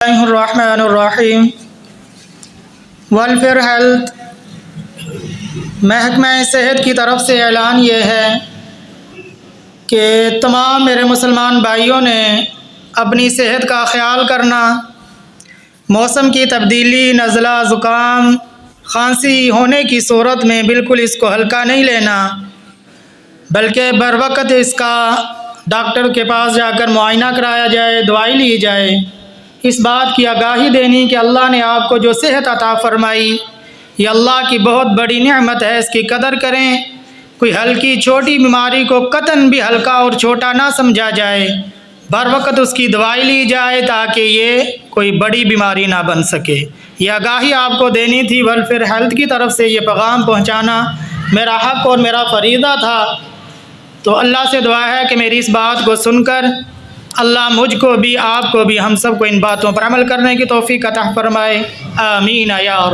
الرحمن الرحیم welfare health محکمہ صحت کی طرف سے اعلان یہ ہے کہ تمام میرے مسلمان بھائیوں نے اپنی صحت کا خیال کرنا، موسم کی تبدیلی، نزلہ، زکام، کھانسی ہونے کی صورت میں بالکل اس کو ہلکا نہیں لینا، بلکہ بروقت اس کا ڈاکٹر کے پاس جا کر معائنہ کرایا جائے، دوائی لی جائے۔ اس بات کی آگاہی دینی کہ اللہ نے آپ کو جو صحت عطا فرمائی یہ اللہ کی بہت بڑی نعمت ہے، اس کی قدر کریں۔ کوئی ہلکی چھوٹی بیماری کو قطعاً بھی ہلکا اور چھوٹا نہ سمجھا جائے، بروقت اس کی دوائی لی جائے تاکہ یہ کوئی بڑی بیماری نہ بن سکے۔ یہ آگاہی آپ کو دینی تھی، ویلفیئر ہیلتھ کی طرف سے یہ پیغام پہنچانا میرا حق اور میرا فریضہ تھا۔ تو اللہ سے دعا ہے کہ میری اس بات کو سن کر اللہ مجھ کو بھی، آپ کو بھی، ہم سب کو ان باتوں پر عمل کرنے کی توفیق عطا فرمائے، آمین یا رب۔